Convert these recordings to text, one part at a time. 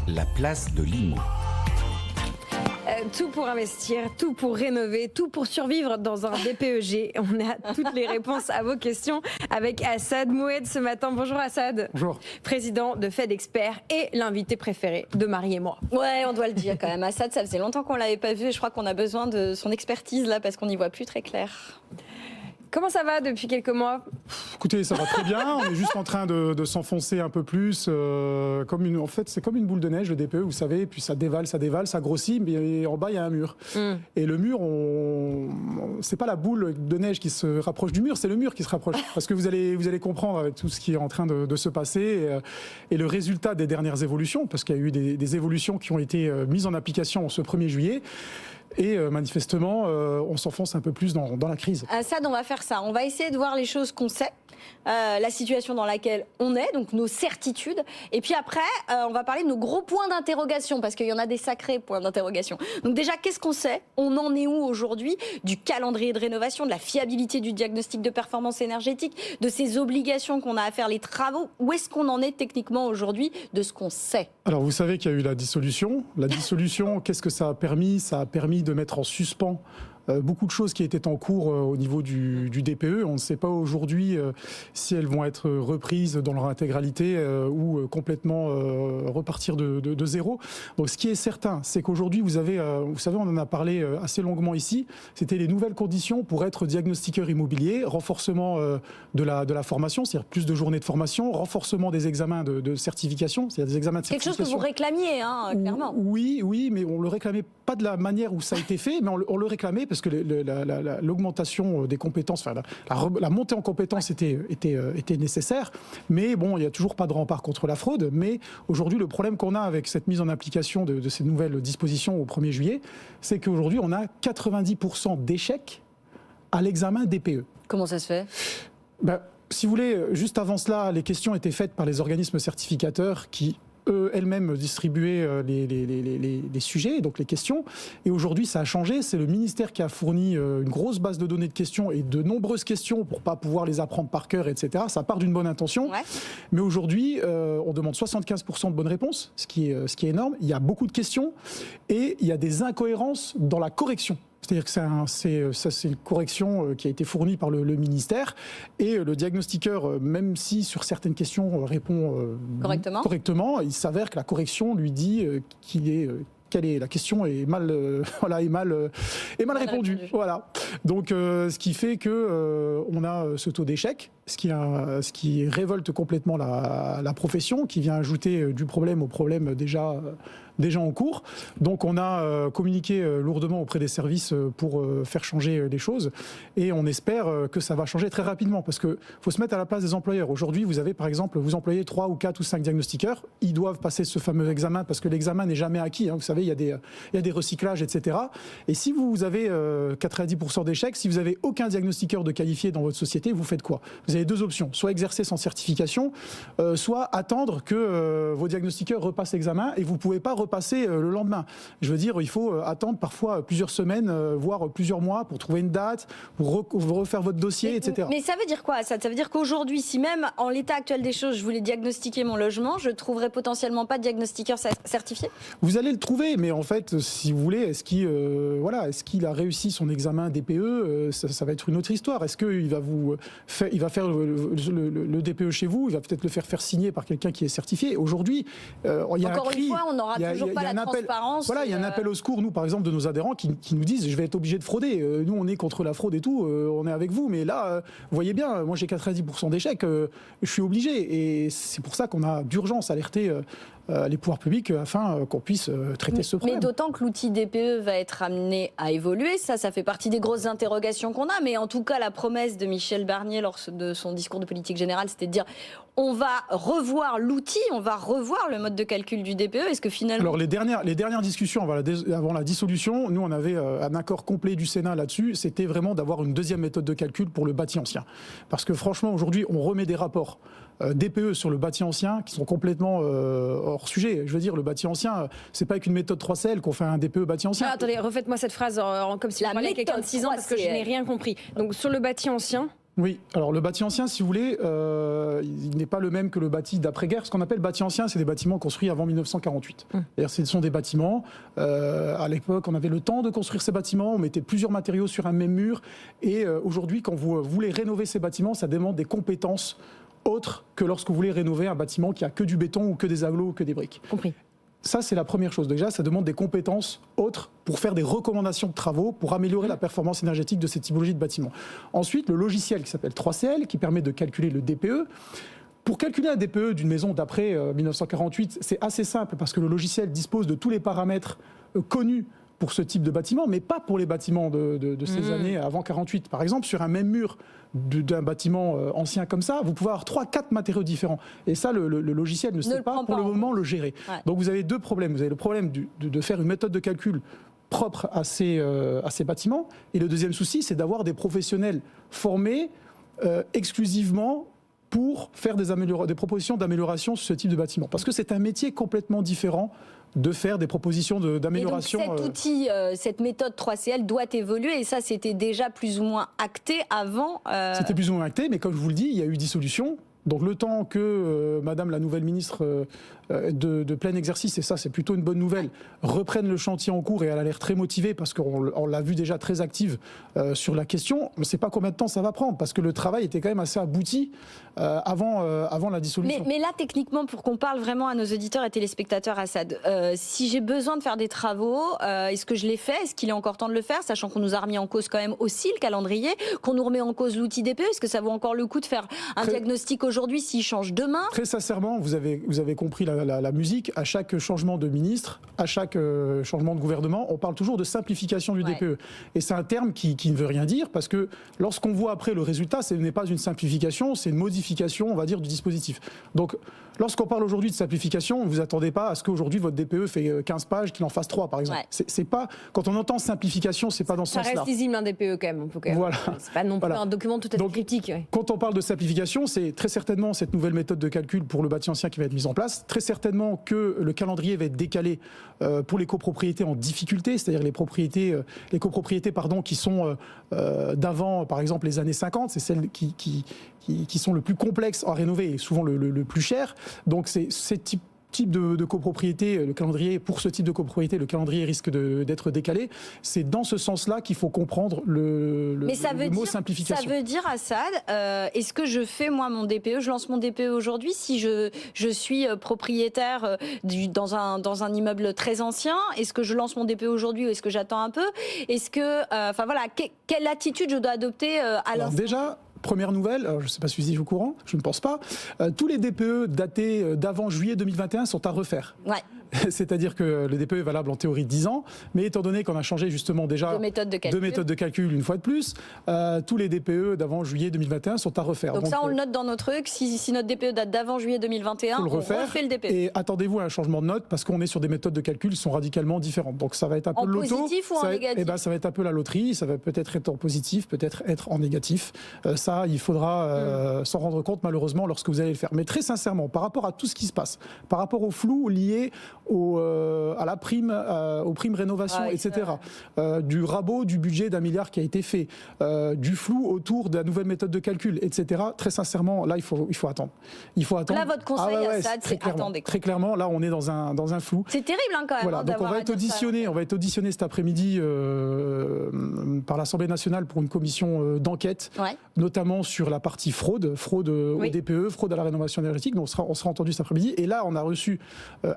la place de l'IMO. Tout pour investir, tout pour rénover, tout pour survivre dans un DPEG. On a toutes les réponses à vos questions avec Assad Moued ce matin. Bonjour Assad. Bonjour. Président de FedExpert et l'invité préféré de Marie et moi. Ouais, on doit le dire quand même. Assad, ça faisait longtemps qu'on ne l'avait pas vu et je crois qu'on a besoin de son expertise là parce qu'on n'y voit plus très clair. Comment ça va depuis quelques mois ? Écoutez, ça va très bien. On est juste en train de s'enfoncer un peu plus. En fait, c'est comme une boule de neige, le DPE, vous savez. Puis ça dévale, ça grossit. Mais en bas, il y a un mur. Et le mur, c'est pas la boule de neige qui se rapproche du mur, c'est le mur qui se rapproche. Parce que vous allez comprendre avec tout ce qui est en train de se passer et le résultat des dernières évolutions, parce qu'il y a eu des évolutions qui ont été mises en application ce 1er juillet. Et manifestement, on s'enfonce un peu plus dans la crise. Assad, on va faire ça. On va essayer de voir les choses qu'on sait, la situation dans laquelle on est, donc nos certitudes. Et puis après, on va parler de nos gros points d'interrogation, parce qu'il y en a des sacrés points d'interrogation. Donc déjà, qu'est-ce qu'on sait ? On en est où aujourd'hui du calendrier de rénovation, de la fiabilité du diagnostic de performance énergétique, de ces obligations qu'on a à faire les travaux ? Où est-ce qu'on en est techniquement aujourd'hui de ce qu'on sait ? Alors vous savez qu'il y a eu la dissolution. La dissolution, qu'est-ce que ça a permis ? Ça a permis de mettre en suspens beaucoup de choses qui étaient en cours au niveau du DPE. On ne sait pas aujourd'hui si elles vont être reprises dans leur intégralité ou complètement repartir de zéro. Donc ce qui est certain, c'est qu'aujourd'hui, vous savez, on en a parlé assez longuement ici, c'était les nouvelles conditions pour être diagnostiqueur immobilier, renforcement de la formation, c'est-à-dire plus de journées de formation, renforcement des examens de certification, c'est-à-dire des examens de certification. Quelque chose que vous réclamiez, hein, clairement. Oui, mais on le réclamait pas de la manière où ça a été fait, mais on le réclamait parce que l'augmentation des compétences, enfin la montée en compétences était nécessaire. Mais bon, il n'y a toujours pas de rempart contre la fraude. Mais aujourd'hui, le problème qu'on a avec cette mise en application de ces nouvelles dispositions au 1er juillet, c'est qu'aujourd'hui, on a 90% d'échecs à l'examen DPE. Comment ça se fait ? Si vous voulez, juste avant cela, les questions étaient faites par les organismes certificateurs qui elles-mêmes distribuaient les sujets, donc les questions. Et aujourd'hui, ça a changé. C'est le ministère qui a fourni une grosse base de données de questions et de nombreuses questions pour pas pouvoir les apprendre par cœur, etc. Ça part d'une bonne intention. Ouais. Mais aujourd'hui, on demande 75% de bonnes réponses, ce qui est énorme. Il y a beaucoup de questions et il y a des incohérences dans la correction. C'est-à-dire que c'est une correction qui a été fournie par le ministère et le diagnostiqueur, même si sur certaines questions répond correctement, il s'avère que la correction lui dit la question est mal répondue. Voilà. Donc, ce qui fait que on a ce taux d'échec, ce qui révolte complètement la profession, qui vient ajouter du problème au problème déjà en cours. Donc on a communiqué lourdement auprès des services pour faire changer les choses et on espère que ça va changer très rapidement parce qu'il faut se mettre à la place des employeurs. Aujourd'hui, vous avez par exemple, vous employez 3 ou 4 ou 5 diagnostiqueurs, ils doivent passer ce fameux examen parce que l'examen n'est jamais acquis. Vous savez, il y a des recyclages, etc. Et si vous avez 90% d'échecs, si vous n'avez aucun diagnostiqueur de qualifié dans votre société, vous faites quoi ? Vous avez 2 options, soit exercer sans certification, soit attendre que vos diagnostiqueurs repassent l'examen et vous ne pouvez pas repasser le lendemain. Je veux dire, il faut attendre parfois plusieurs semaines, voire plusieurs mois pour trouver une date, pour refaire votre dossier, etc. Mais ça veut dire quoi, ça ? Ça veut dire qu'aujourd'hui, si même en l'état actuel des choses, je voulais diagnostiquer mon logement, je ne trouverais potentiellement pas de diagnostiqueur certifié ? Vous allez le trouver, mais en fait, si vous voulez, est-ce qu'il a réussi son examen DPE ? Ça va être une autre histoire. Est-ce qu'il va faire le DPE chez vous ? Il va peut-être le faire signer par quelqu'un qui est certifié. Aujourd'hui, il y a encore un cri, une fois, on n'aura toujours pas la transparence. Voilà, il y a un appel au secours, nous, par exemple, de nos adhérents qui nous disent « je vais être obligé de frauder ». Nous, on est contre la fraude et tout, on est avec vous. Mais là, vous voyez bien, moi, j'ai 90% d'échecs, je suis obligé. Et c'est pour ça qu'on a d'urgence alerté les pouvoirs publics afin qu'on puisse traiter ce problème. Mais d'autant que l'outil DPE va être amené à évoluer, ça fait partie des grosses interrogations qu'on a, mais en tout cas la promesse de Michel Barnier lors de son discours de politique générale, c'était de dire on va revoir l'outil, on va revoir le mode de calcul du DPE. Est-ce que finalement... Alors les dernières discussions avant la dissolution, nous on avait un accord complet du Sénat là-dessus, c'était vraiment d'avoir une deuxième méthode de calcul pour le bâti ancien. Parce que franchement aujourd'hui on remet des rapports DPE sur le bâti ancien qui sont complètement hors sujet. Je veux dire, le bâti ancien, c'est pas avec une méthode 3CL qu'on fait un DPE bâti ancien. Attendez, refaites-moi cette phrase comme si vous parliez à quelqu'un de 6 ans parce que je n'ai rien compris. Donc sur le bâti ancien, Oui, alors le bâti ancien, si vous voulez, il n'est pas le même que le bâti d'après-guerre. Ce qu'on appelle bâti ancien, c'est des bâtiments construits avant 1948. C'est-à-dire, ce sont des bâtiments, à l'époque, on avait le temps de construire ces bâtiments, on mettait plusieurs matériaux sur un même mur, et aujourd'hui, quand vous voulez rénover ces bâtiments, ça demande des compétences autres que lorsque vous voulez rénover un bâtiment qui a que du béton ou que des agglos ou que des briques. Compris. Ça, c'est la première chose. Déjà, ça demande des compétences autres pour faire des recommandations de travaux, pour améliorer la performance énergétique de ces typologies de bâtiments. Ensuite, le logiciel qui s'appelle 3CL, qui permet de calculer le DPE. Pour calculer un DPE d'une maison d'après 1948, c'est assez simple parce que le logiciel dispose de tous les paramètres connus pour ce type de bâtiment, mais pas pour les bâtiments de ces années avant 48. Par exemple, sur un même mur d'un bâtiment ancien comme ça, vous pouvez avoir 3-4 matériaux différents. Et ça, le logiciel ne sait pas pour le moment le gérer. Ouais. Donc vous avez deux problèmes. Vous avez le problème de faire une méthode de calcul propre à ces bâtiments. Et le deuxième souci, c'est d'avoir des professionnels formés exclusivement pour faire des propositions d'amélioration sur ce type de bâtiment. Parce que c'est un métier complètement différent de faire des propositions d'amélioration. Et donc cet outil, cette méthode 3CL doit évoluer, et ça c'était déjà plus ou moins acté avant. C'était plus ou moins acté, mais comme je vous le dis, il y a eu dissolution. Donc le temps que Madame la nouvelle ministre de plein exercice, et ça c'est plutôt une bonne nouvelle, reprenne le chantier en cours, et elle a l'air très motivée parce qu'on l'a vu déjà très active sur la question, on ne sait pas combien de temps ça va prendre parce que le travail était quand même assez abouti avant la dissolution. Mais là techniquement, pour qu'on parle vraiment à nos auditeurs et téléspectateurs, Assad, si j'ai besoin de faire des travaux, est-ce que je l'ai fait? Est-ce qu'il est encore temps de le faire, sachant qu'on nous a remis en cause quand même aussi le calendrier, qu'on nous remet en cause l'outil DPE? Est-ce que ça vaut encore le coup de faire un diagnostic aujourd'hui s'il change demain? Très sincèrement, vous avez compris la musique. À chaque changement de ministre, à chaque changement de gouvernement, on parle toujours de simplification du DPE. Et c'est un terme qui ne veut rien dire parce que lorsqu'on voit après le résultat, ce n'est pas une simplification, c'est une modification, on va dire, du dispositif. Donc, lorsqu'on parle aujourd'hui de simplification, ne vous attendez pas à ce qu'aujourd'hui votre DPE fait 15 pages, qu'il en fasse 3 par exemple. C'est pas, quand on entend simplification, c'est pas dans ce sens-là. Ça reste lisible un DPE quand même. On peut quand même. Voilà. C'est pas non plus un document tout à fait critique. Quand on parle de simplification, c'est très certainement cette nouvelle méthode de calcul pour le bâti ancien qui va être mise en place. Très certainement que le calendrier va être décalé pour les copropriétés en difficulté, c'est-à-dire les copropriétés qui sont d'avant, par exemple, les années 50, c'est celles qui sont le plus complexes à rénover et souvent le plus cher. Donc c'est ce type de copropriété, le calendrier, pour ce type de copropriété, le calendrier risque d'être décalé. C'est dans ce sens-là qu'il faut comprendre le mot simplification. Ça veut dire, Assad, est-ce que je fais moi mon DPE, je lance mon DPE aujourd'hui si je suis propriétaire dans un immeuble très ancien? Est-ce que je lance mon DPE aujourd'hui ou est-ce que j'attends un peu? Est-ce que, quelle attitude je dois adopter à l'instant? Déjà, première nouvelle, je ne sais pas si vous êtes au courant, je ne pense pas, tous les DPE datés d'avant juillet 2021 sont à refaire. Ouais. C'est-à-dire que le DPE est valable en théorie 10 ans, mais étant donné qu'on a changé justement déjà deux méthodes de calcul une fois de plus, tous les DPE d'avant juillet 2021 sont à refaire. Donc ça, on le note dans nos trucs. Si notre DPE date d'avant juillet 2021, on refait le DPE. Et attendez-vous à un changement de note parce qu'on est sur des méthodes de calcul qui sont radicalement différentes. Donc ça va être un peu loto. En positif ou en négatif? Ça va être un peu la loterie. Ça va peut-être être en positif, peut-être être en négatif. Ça, il faudra s'en rendre compte malheureusement lorsque vous allez le faire. Mais très sincèrement, par rapport à tout ce qui se passe, par rapport au flou lié à la prime, aux primes rénovation, etc. Du rabot du budget d'1 milliard qui a été fait, du flou autour de la nouvelle méthode de calcul, etc. Très sincèrement, là, il faut attendre. Là, votre conseil, Assad, c'est attendez. Très clairement, là, on est dans un flou. C'est terrible, quand même. Voilà, donc on va être auditionné cet après-midi par l'Assemblée nationale pour une commission d'enquête, notamment sur la partie fraude au DPE, fraude à la rénovation énergétique. Donc on sera entendu cet après-midi. Et là, on a reçu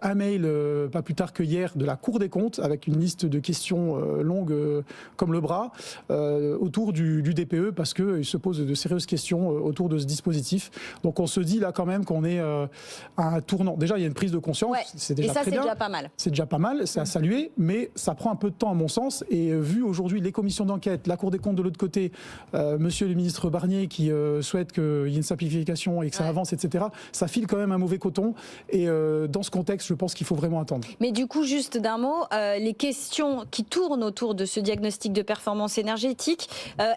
un mail pas plus tard que hier de la Cour des comptes avec une liste de questions longues comme le bras autour du DPE parce qu'il se pose de sérieuses questions autour de ce dispositif. Donc on se dit là quand même qu'on est à un tournant. Déjà il y a une prise de conscience, c'est déjà très bien. C'est déjà pas mal. C'est déjà pas mal, c'est à saluer, mais ça prend un peu de temps à mon sens. Et vu aujourd'hui les commissions d'enquête, la Cour des comptes de l'autre côté, monsieur le ministre Barnier qui souhaite qu'il y ait une simplification et que ça avance, etc., ça file quand même un mauvais coton. Et dans ce contexte, je pense qu'il faut vraiment vraiment attendre. Mais du coup, juste d'un mot, les questions qui tournent autour de ce diagnostic de performance énergétique,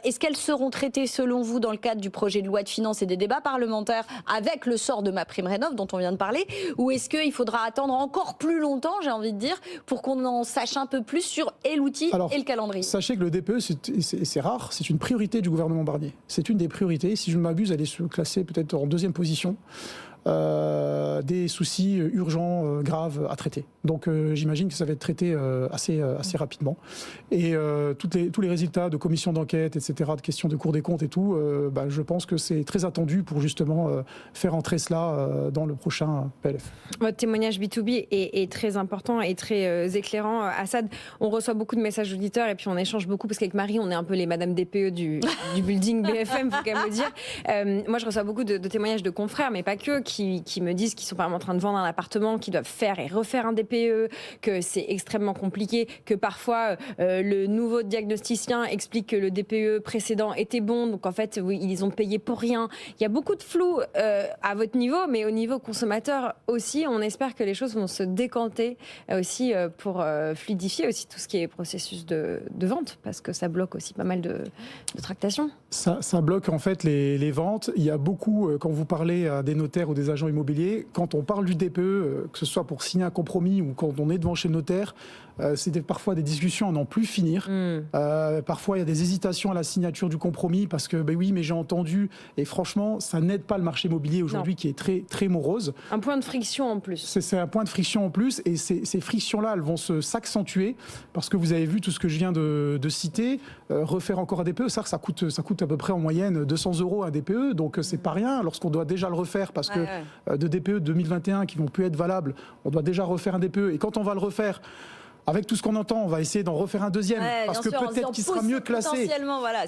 est-ce qu'elles seront traitées selon vous dans le cadre du projet de loi de finances et des débats parlementaires avec le sort de MaPrimeRénov' dont on vient de parler, ou est-ce qu'il faudra attendre encore plus longtemps, j'ai envie de dire, pour qu'on en sache un peu plus sur et l'outil et le calendrier? Sachez que le DPE, c'est rare, c'est une priorité du gouvernement Barnier. C'est une des priorités. Si je ne m'abuse, elle est classée peut-être en deuxième position. Des soucis urgents, graves à traiter. Donc j'imagine que ça va être traité assez rapidement. Et tous les résultats de commissions d'enquête, etc., de questions de Cour des comptes et tout, je pense que c'est très attendu pour justement faire entrer cela dans le prochain PLF. Votre témoignage B2B est très important et très éclairant. Assad, on reçoit beaucoup de messages auditeurs et puis on échange beaucoup parce qu'avec Marie, on est un peu les Madame DPE du building BFM, faut quand même le dire. Moi, je reçois beaucoup de témoignages de confrères, mais pas que, qui me disent qu'ils sont par exemple en train de vendre un appartement, qu'ils doivent faire et refaire un DPE, que c'est extrêmement compliqué, que parfois le nouveau diagnosticien explique que le DPE précédent était bon, donc en fait oui, ils ont payé pour rien. Il y a beaucoup de flou à votre niveau, mais au niveau consommateur aussi. On espère que les choses vont se décanter aussi pour fluidifier aussi tout ce qui est processus de vente, parce que ça bloque aussi pas mal de tractations. Ça bloque en fait les ventes. Il y a beaucoup, quand vous parlez à des notaires ou des agents immobiliers, quand on parle du DPE, que ce soit pour signer un compromis ou quand on est devant chez le notaire, c'est parfois des discussions à n'en plus finir. Parfois, il y a des hésitations à la signature du compromis parce que, oui, mais j'ai entendu. Et franchement, ça n'aide pas le marché immobilier aujourd'hui qui est très, très morose. Un point de friction en plus. C'est un point de friction en plus. Et ces frictions-là, elles vont s'accentuer parce que vous avez vu tout ce que je viens de citer. Refaire encore un DPE, ça coûte à peu près en moyenne 200 € un DPE. Donc, c'est pas rien lorsqu'on doit déjà le refaire parce que de DPE 2021 qui vont plus être valables, on doit déjà refaire un DPE. Et quand on va le refaire, avec tout ce qu'on entend, on va essayer d'en refaire un deuxième, parce que peut-être qu'il sera mieux classé.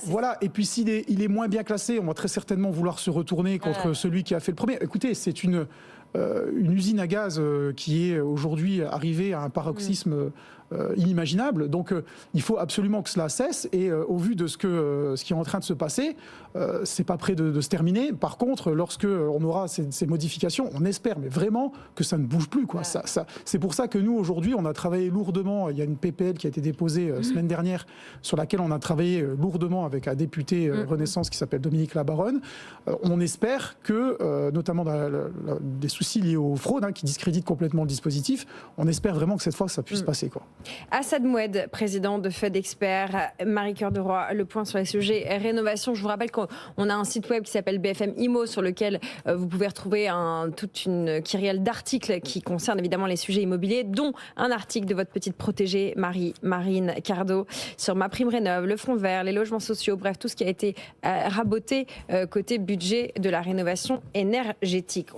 Voilà. Et puis s'il est moins bien classé, on va très certainement vouloir se retourner contre celui qui a fait le premier. Écoutez, c'est une usine à gaz qui est aujourd'hui arrivée à un paroxysme inimaginable. Donc il faut absolument que cela cesse. Et au vu de ce qui est en train de se passer, c'est pas près de se terminer. Par contre, lorsque on aura ces modifications, on espère, mais vraiment que ça ne bouge plus, quoi. C'est pour ça que nous aujourd'hui, on a travaillé lourdement. Il y a une PPL qui a été déposée semaine dernière sur laquelle on a travaillé lourdement avec un député Renaissance qui s'appelle Dominique Labaronne. On espère que, notamment dans des soucis liés aux fraudes qui discréditent complètement le dispositif, on espère vraiment que cette fois ça puisse passer, quoi. Assad Moued, président de FedExpert, Marie Cœur de Roy, le point sur les sujets rénovation. Je vous rappelle qu'on a un site web qui s'appelle BFM Immo sur lequel vous pouvez retrouver toute une kyrielle d'articles qui concernent évidemment les sujets immobiliers, dont un article de votre petite protégée Marine Cardo sur MaPrimeRénov', le Fonds vert, les logements sociaux, bref, tout ce qui a été raboté côté budget de la rénovation énergétique.